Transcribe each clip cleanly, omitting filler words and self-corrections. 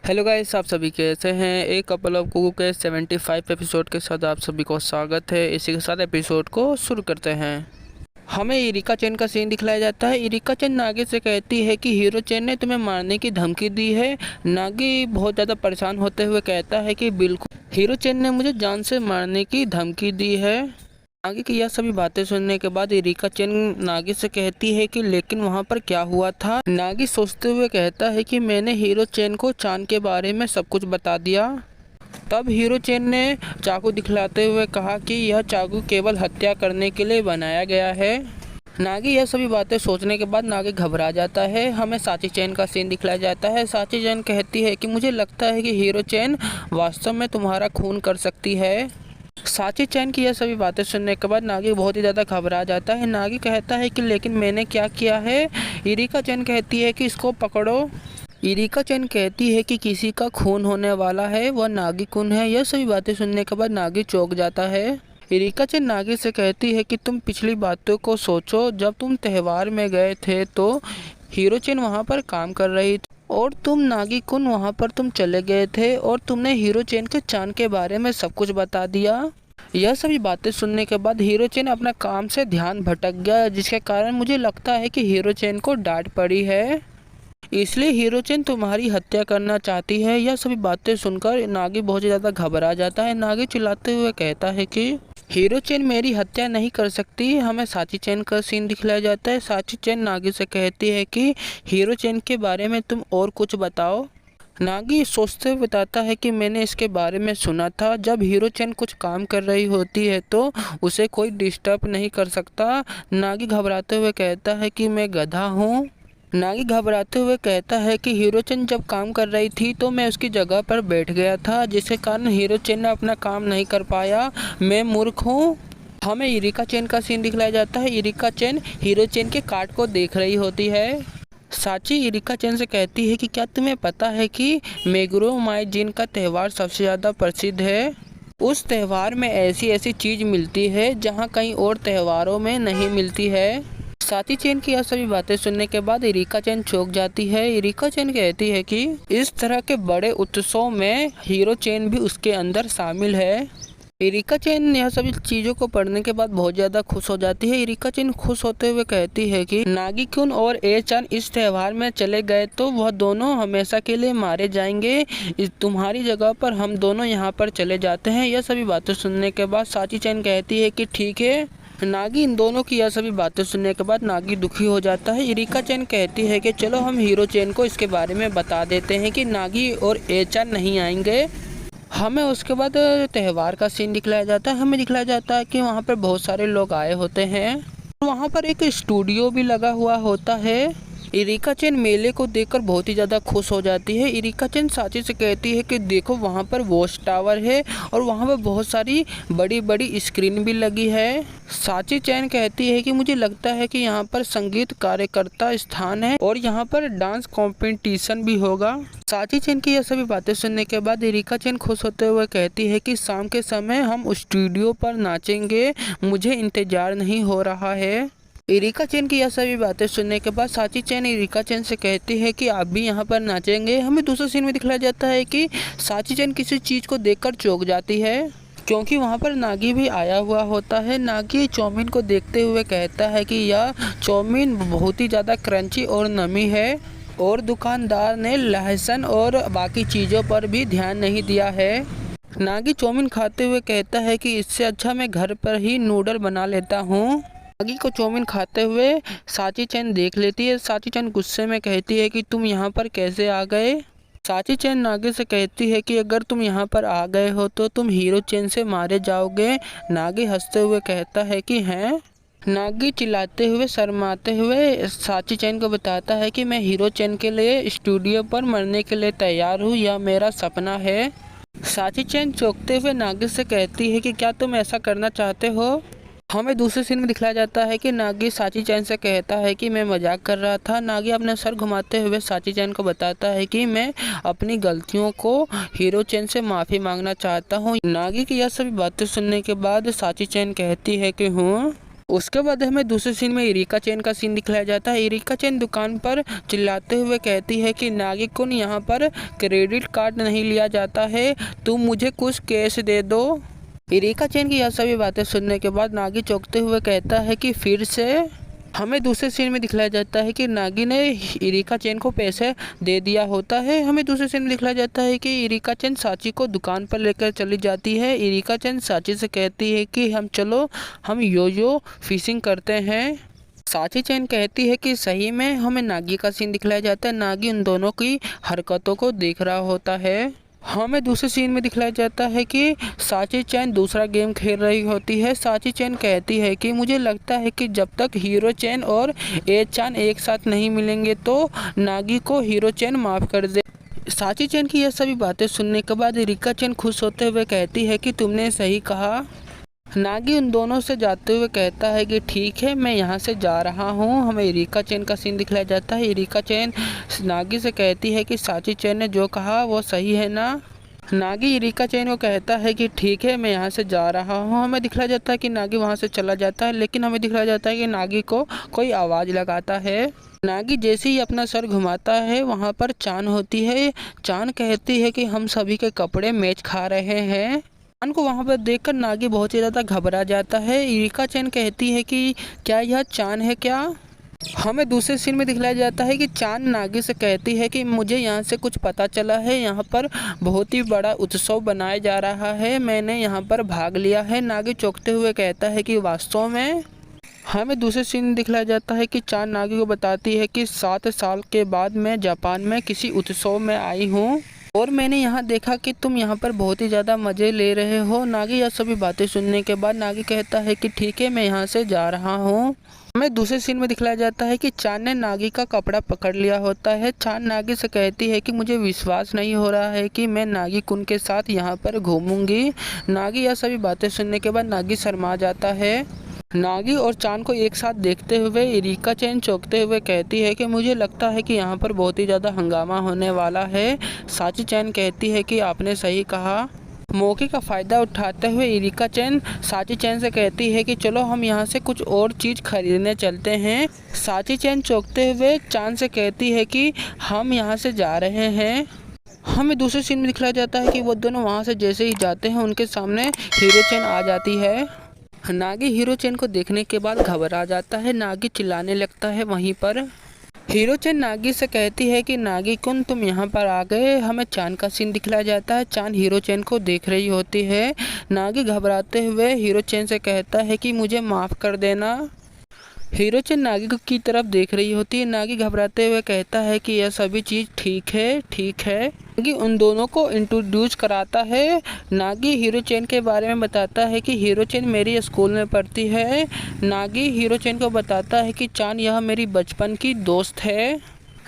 Hello guys, आप सभी कैसे हैं। एक कपल ऑफ कुकू के 75 एपिसोड के साथ आप सभी को स्वागत है। इसी के साथ एपिसोड को शुरू करते हैं। हमें इरिका चेन का सीन दिखलाया जाता है। इरिका चेन नागी से कहती है कि हीरो चेन ने तुम्हें मारने की धमकी दी है। नागी बहुत ज़्यादा परेशान होते हुए कहता है कि बिल्कुल, हीरो चेन ने मुझे जान से मारने की धमकी दी है। नागी की यह सभी बातें सुनने के बाद इरिका चेन नागी से कहती है कि लेकिन वहाँ पर क्या हुआ था। नागी सोचते हुए कहता है कि मैंने हीरो चेन को चांद के बारे में सब कुछ बता दिया। तब हीरो चेन ने चाकू दिखलाते हुए कहा कि यह चाकू केवल हत्या करने के लिए बनाया गया है। नागी यह सभी बातें सोचने के बाद नागी घबरा जाता है। हमें साची चेन का सीन दिखलाया जाता है। साची चेन कहती है कि मुझे लगता है कि हीरो चेन वास्तव में तुम्हारा खून कर सकती है। साची चैन की यह सभी बातें सुनने के बाद नागी बहुत ही ज़्यादा घबरा जाता है। नागी कहता है कि लेकिन मैंने क्या किया है। इरिका चैन कहती है कि इसको पकड़ो। इरिका चैन कहती है कि किसी का खून होने वाला है, वह नागी खून है। यह सभी बातें सुनने के बाद नागी चौंक जाता है। इरिका चैन नागी से कहती है कि तुम पिछली बातों को सोचो। जब तुम त्योहार में गए थे तो हीरो चैन वहाँ पर काम कर रही थी और तुम नागी कुन वहाँ पर तुम चले गए थे और तुमने हीरो चैन के चांद के बारे में सब कुछ बता दिया। यह सभी बातें सुनने के बाद हीरो चैन अपना काम से ध्यान भटक गया, जिसके कारण मुझे लगता है कि हीरो चैन को डांट पड़ी है, इसलिए हीरो चैन तुम्हारी हत्या करना चाहती है। यह सभी बातें सुनकर नागी बहुत ज़्यादा घबरा जाता है। नागी चिल्लाते हुए कहता है कि हीरो चैन मेरी हत्या नहीं कर सकती। हमें साची चैन का सीन दिखलाया जाता है। साची चैन नागी से कहती है कि हीरो चैन के बारे में तुम और कुछ बताओ। नागी सोचते हुए बताता है कि मैंने इसके बारे में सुना था, जब हीरो चैन कुछ काम कर रही होती है तो उसे कोई डिस्टर्ब नहीं कर सकता। नागी घबराते हुए कहता है कि मैं गधा हूँ। नागी घबराते हुए कहता है कि हीरो चैन जब काम कर रही थी तो मैं उसकी जगह पर बैठ गया था, जिसके कारण हीरो चैन ने अपना काम नहीं कर पाया। मैं मूर्ख हूँ। हमें इरिका चैन का सीन दिखलाया जाता है। इरिका चैन हीरो चैन के कार्ड को देख रही होती है। साची इरिका चैन से कहती है कि क्या तुम्हें पता है कि मेगुरो माइजिन का त्यौहार सबसे ज़्यादा प्रसिद्ध है। उस त्यौहार में ऐसी ऐसी चीज़ मिलती है जहाँ कहीं और त्योहारों में नहीं मिलती है। साची चैन की यह सभी बातें सुनने के बाद इरिका चैन चौंक जाती है। इरिका चैन कहती है कि इस तरह के बड़े उत्सव में हीरो चैन भी उसके अंदर शामिल है। इरिका चैन यह सभी चीज़ों को पढ़ने के बाद बहुत ज़्यादा खुश हो जाती है। इरिका चैन खुश होते हुए कहती है कि नागी कुन और ए चान इस त्यौहार में चले गए तो वह दोनों हमेशा के लिए मारे जाएंगे। तुम्हारी जगह पर हम दोनों यहाँ पर चले जाते हैं। यह सभी बातें सुनने के बाद साची चैन कहती है कि ठीक है। नागी इन दोनों की यह सभी बातें सुनने के बाद नागी दुखी हो जाता है। इरिका चैन कहती है कि चलो हम हीरो चैन को इसके बारे में बता देते हैं कि नागी और ए चान नहीं आएंगे। हमें उसके बाद त्यौहार का सीन दिखलाया जाता है। हमें दिखलाया जाता है कि वहाँ पर बहुत सारे लोग आए होते हैं। वहाँ पर एक स्टूडियो भी लगा हुआ होता है। इरिका चैन मेले को देखकर बहुत ही ज़्यादा खुश हो जाती है। इरिका चैन साची से कहती है कि देखो वहाँ पर वॉच टावर है और वहाँ पर बहुत सारी बड़ी बड़ी स्क्रीन भी लगी है। साची चैन कहती है कि मुझे लगता है कि यहाँ पर संगीत कार्यकर्ता स्थान है और यहाँ पर डांस कंपटीशन भी होगा। साची चैन की यह सभी बातें सुनने के बाद इरिका चैन खुश होते हुए कहती है कि शाम के समय हम स्टूडियो पर नाचेंगे, मुझे इंतजार नहीं हो रहा है। इरिका चैन की यह सभी बातें सुनने के बाद साची चैन इरिका चैन से कहती है कि आप भी यहाँ पर नाचेंगे। हमें दूसरे सीन में दिखलाया जाता है कि साची चैन किसी चीज़ को देखकर चौंक जाती है, क्योंकि वहाँ पर नागी भी आया हुआ होता है। नागी चाउमीन को देखते हुए कहता है कि यह चाउमीन बहुत ही ज़्यादा क्रंची और नमी है और दुकानदार ने लहसुन और बाकी चीज़ों पर भी ध्यान नहीं दिया है। नागी चाउमीन खाते हुए कहता है कि इससे अच्छा मैं घर पर ही नूडल बना लेता हूँ। नागी को चाउमीन खाते हुए साची चैन देख लेती है। साची चैन गुस्से में कहती है कि तुम यहाँ पर कैसे आ गए। साची चैन नागी से कहती है कि अगर तुम यहाँ पर आ गए हो तो तुम हीरो चैन से मारे जाओगे। नागी हंसते हुए कहता है कि हैं। नागी चिल्लाते हुए शर्माते हुए साची चैन को बताता है कि मैं हीरो चैन के लिए स्टूडियो पर मरने के लिए तैयार हूँ, यह मेरा सपना है। साची चैन चौंकते हुए नागी से कहती है कि क्या तुम ऐसा करना चाहते हो। हमें दूसरे सीन में दिखलाया जाता है कि नागी साची चैन से कहता है कि मैं मजाक कर रहा था। नागी अपना सर घुमाते हुए साची चैन को बताता है कि मैं अपनी गलतियों को हीरो चैन से माफ़ी मांगना चाहता हूँ। नागी की यह सभी बातें सुनने के बाद साची चैन कहती है कि हूँ उसके बाद हमें दूसरे सीन में इरिका चैन का सीन दिखाया जाता है। इरिका चैन दुकान पर चिल्लाते हुए कहती है कि नागी-कुन यहाँ पर क्रेडिट कार्ड नहीं लिया जाता है, तुम मुझे कुछ कैश दे दो। इरिका चैन की यह सभी बातें सुनने के बाद नागी चौंकते हुए कहता है कि फिर से। हमें दूसरे सीन में दिखलाया जाता है कि नागी ने इरिका चैन को पैसे दे दिया होता है। हमें दूसरे सीन में दिखलाया जाता है कि इरिका चैन साची को दुकान पर लेकर चली जाती है। इरिका चैन साची से कहती है कि हम यो फिशिंग करते हैं। साची चैन कहती है कि सही में। हमें नागी का सीन दिखलाया जाता है। नागी उन दोनों की हरकतों को देख रहा होता है। हमें दूसरे सीन में दिखलाया जाता है कि साची चैन दूसरा गेम खेल रही होती है। साची चैन कहती है कि मुझे लगता है कि जब तक हीरो चैन और ए चान एक साथ नहीं मिलेंगे तो नागी को हीरो चैन माफ़ कर दे। साची चैन की यह सभी बातें सुनने के बाद इरिका चैन खुश होते हुए कहती है कि तुमने सही कहा। नागी उन दोनों से जाते हुए कहता है कि ठीक है, मैं यहाँ से जा रहा हूँ। हमें इरिका चैन का सीन दिखलाया जाता है। इरिका चैन नागी से कहती है कि साची चैन ने जो कहा वो सही है ना। नागी इरिका चैन को कहता है कि ठीक है, मैं यहाँ से जा रहा हूँ। हमें दिखलाया जाता है कि नागी वहाँ से चला जाता है, लेकिन हमें दिखलाया जाता है कि नागी को कोई आवाज़ लगाता है। नागी जैसे ही अपना सर घुमाता है वहाँ पर चान होती है। चान कहती है कि हम सभी के कपड़े मैच खा रहे हैं। चान को वहाँ पर देखकर नागी बहुत ही ज़्यादा घबरा जाता है। इरिका चैन कहती है कि क्या यह चान है क्या। हमें दूसरे सीन में दिखलाया जाता है कि चान नागी से कहती है कि मुझे यहाँ से कुछ पता चला है, यहाँ पर बहुत ही बड़ा उत्सव बनाया जा रहा है, मैंने यहाँ पर भाग लिया है। नागी चौंकते हुए कहता है कि वास्तव में। हमें दूसरे सीन में दिखलाया जाता है कि चान नागी को बताती है कि 7 साल के बाद मैं जापान में किसी उत्सव में आई हूँ और मैंने यहाँ देखा कि तुम यहाँ पर बहुत ही ज़्यादा मज़े ले रहे हो। नागी यह सभी बातें सुनने के बाद नागी कहता है कि ठीक है, मैं यहाँ से जा रहा हूँ। हमें दूसरे सीन में दिखलाया जाता है कि चान ने नागी का कपड़ा पकड़ लिया होता है। चान नागी से कहती है कि मुझे विश्वास नहीं हो रहा है कि मैं नागी कुन के साथ यहाँ पर घूमूंगी। नागी यह सभी बातें सुनने के बाद नागी शर्मा जाता है। नागी और चान को एक साथ देखते हुए इरिका चैन चौंकते हुए कहती है कि मुझे लगता है कि यहाँ पर बहुत ही ज़्यादा हंगामा होने वाला है। साची चैन कहती है कि आपने सही कहा। मौके का फ़ायदा उठाते हुए इरिका चैन साची चैन से कहती है कि चलो हम यहाँ से कुछ और चीज़ खरीदने चलते हैं। साची चैन चौंकते हुए चान से कहती है कि हम यहाँ से जा रहे हैं। हमें दूसरे सीन में दिखलाया जाता है कि वो दोनों वहाँ से जैसे ही जाते हैं उनके सामने हीरो चैन आ जाती है। नागी हीरो चैन को देखने के बाद घबरा जाता है। नागी चिल्लाने लगता है। वहीं पर हीरो चैन नागी से कहती है कि नागी कुन तुम यहाँ पर आ गए। हमें चान का सीन दिखलाया जाता है। चान हीरो चैन को देख रही होती है। नागी घबराते हुए हीरो चैन से कहता है कि मुझे माफ़ कर देना। हीरो चैन नागी की तरफ देख रही होती है। नागी घबराते हुए कहता है कि यह सभी चीज़ ठीक है। नागी उन दोनों को इंट्रोड्यूस कराता है। नागी हीरो चैन के बारे में बताता है कि हीरो चैन मेरी स्कूल में पढ़ती है। नागी हीरो चैन को बताता है कि चान यह मेरी बचपन की दोस्त है।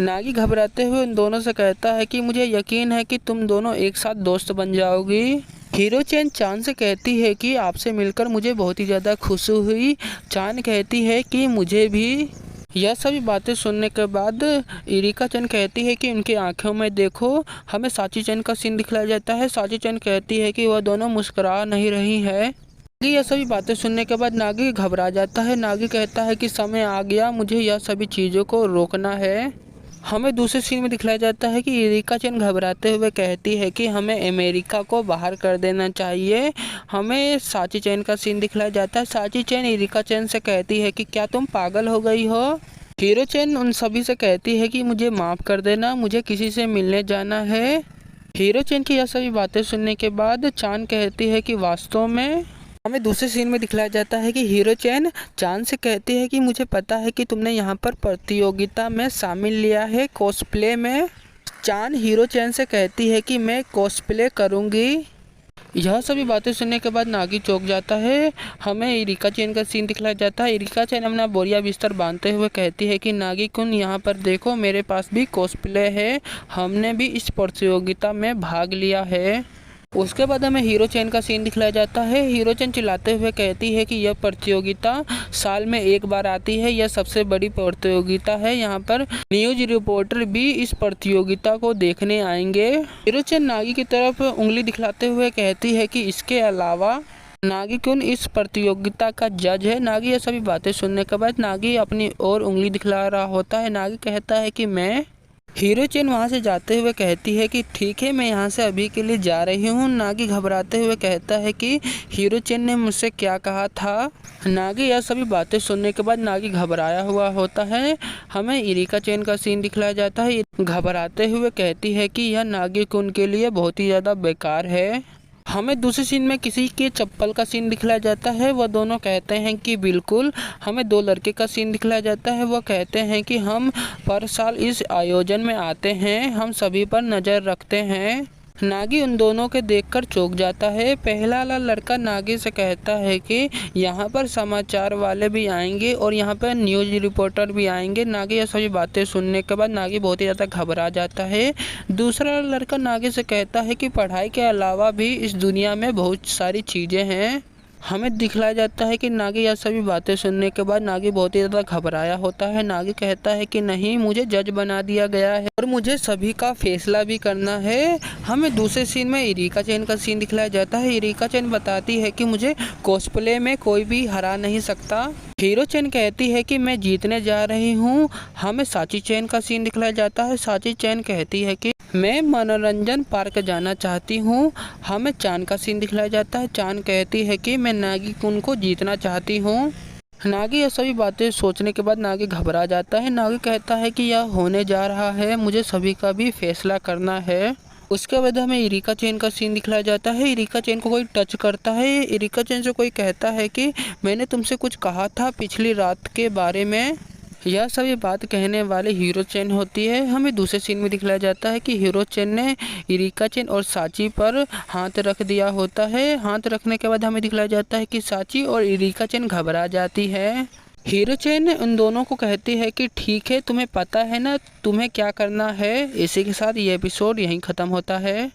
नागी घबराते हुए उन दोनों से कहता है कि मुझे यकीन है कि तुम दोनों एक साथ दोस्त बन जाओगी। हीरो चैन चान से कहती है कि आपसे मिलकर मुझे बहुत ही ज़्यादा खुशी हुई। चान कहती है कि मुझे भी। यह सभी बातें सुनने के बाद इरिका चैन कहती है कि उनकी आंखों में देखो। हमें साची चैन का सीन दिखलाया जाता है। साची चैन कहती है कि वह दोनों मुस्कुरा नहीं रही है। नागी यह सभी बातें सुनने के बाद नागी घबरा जाता है। नागी कहता है कि समय आ गया, मुझे यह सभी चीज़ों को रोकना है। हमें दूसरे सीन में दिखलाया जाता है कि इरिका चैन घबराते हुए कहती है कि हमें अमेरिका को बाहर कर देना चाहिए। हमें साची चैन का सीन दिखलाया जाता है। साची चैन इरिका चैन से कहती है कि क्या तुम पागल हो गई हो। हीरो चैन उन सभी से कहती है कि मुझे माफ़ कर देना, मुझे किसी से मिलने जाना है। हीरो चैन की यह सभी बातें सुनने के बाद चान कहती है कि वास्तव में। हमें दूसरे सीन में दिखलाया जाता है कि हीरो चैन चान से कहती है कि मुझे पता है कि तुमने यहाँ पर प्रतियोगिता में शामिल लिया है कॉस्प्ले में। चान हीरो चैन से कहती है कि मैं कॉस्प्ले करूँगी। यह सभी बातें सुनने के बाद नागी चौंक जाता है। हमें इरिका चैन का सीन दिखलाया जाता है। इरिका चैन अपना बोरिया बिस्तर बांधते हुए कहती है कि नागी कुन यहाँ पर देखो, मेरे पास भी कॉस्प्ले है, हमने भी इस प्रतियोगिता में भाग लिया है। उसके बाद हमें हीरो चैन का सीन दिखलाया जाता है। हीरो चैन चिल्लाते हुए कहती है कि यह प्रतियोगिता साल में एक बार आती है, यह सबसे बड़ी प्रतियोगिता है, यहाँ पर न्यूज़ रिपोर्टर भी इस प्रतियोगिता को देखने आएंगे। हीरो चैन नागी की तरफ उंगली दिखलाते हुए कहती है कि इसके अलावा नागी कुन इस प्रतियोगिता का जज है। नागी ये सभी बातें सुनने के बाद नागी अपनी ओर उंगली दिखला रहा होता है। नागी कहता है कि मैं। हीरो चेन वहाँ से जाते हुए कहती है कि ठीक है, मैं यहाँ से अभी के लिए जा रही हूँ। नागी घबराते हुए कहता है कि हीरो चेन ने मुझसे क्या कहा था। नागी यह सभी बातें सुनने के बाद नागी घबराया हुआ होता है। हमें इरिका चेन का सीन दिखलाया जाता है। घबराते हुए कहती है कि यह नागी कुन के लिए बहुत ही ज़्यादा बेकार है। हमें दूसरे सीन में किसी के चप्पल का सीन दिखलाया जाता है। वह दोनों कहते हैं कि बिल्कुल। हमें दो लड़के का सीन दिखलाया जाता है। वह कहते हैं कि हम पर साल इस आयोजन में आते हैं, हम सभी पर नज़र रखते हैं। नागी उन दोनों के देखकर चौंक जाता है। पहला वाला लड़का नागी से कहता है कि यहाँ पर समाचार वाले भी आएंगे और यहाँ पर न्यूज़ रिपोर्टर भी आएंगे। नागी ये सभी बातें सुनने के बाद नागी बहुत ही ज़्यादा घबरा जाता है। दूसरा लड़का नागी से कहता है कि पढ़ाई के अलावा भी इस दुनिया में बहुत सारी चीज़ें हैं। हमें दिखलाया जाता है कि नागी यह सभी बातें सुनने के बाद नागी बहुत ही ज़्यादा घबराया होता है। नागी कहता है कि नहीं, मुझे जज बना दिया गया है और मुझे सभी का फैसला भी करना है। हमें दूसरे सीन में इरिका चेन का सीन दिखलाया जाता है। इरिका चेन बताती है कि मुझे कॉस्प्ले में कोई भी हरा नहीं सकता। हीरो चेन कहती है कि मैं जीतने जा रही हूँ। हमें साची चेन का सीन दिखलाया जाता है। साची चेन कहती है कि मैं मनोरंजन पार्क जाना चाहती हूँ। हमें चांद का सीन दिखलाया जाता है। चांद कहती है कि मैं नागी कुन को जीतना चाहती हूँ। नागी ये सभी बातें सोचने के बाद नागी घबरा जाता है। नागी कहता है कि यह होने जा रहा है, मुझे सभी का भी फैसला करना है। उसके बाद हमें इरिका चेन का सीन दिखलाया जाता है। इरिका चेन को कोई टच करता है। इरिका चेन से कोई कहता है कि मैंने तुमसे कुछ कहा था पिछली रात के बारे में। यह सभी बात कहने वाले हीरो चेन होती है। हमें दूसरे सीन में दिखलाया जाता है कि हीरो चेन ने इरिका चेन और साची पर हाथ रख दिया होता है। हाथ रखने के बाद हमें दिखलाया जाता है कि साची और इरिका चेन घबरा जाती है। हीरो चेन उन दोनों को कहती है कि ठीक है, तुम्हें पता है ना तुम्हें क्या करना है। इसी के साथ ये एपिसोड यहीं ख़त्म होता है।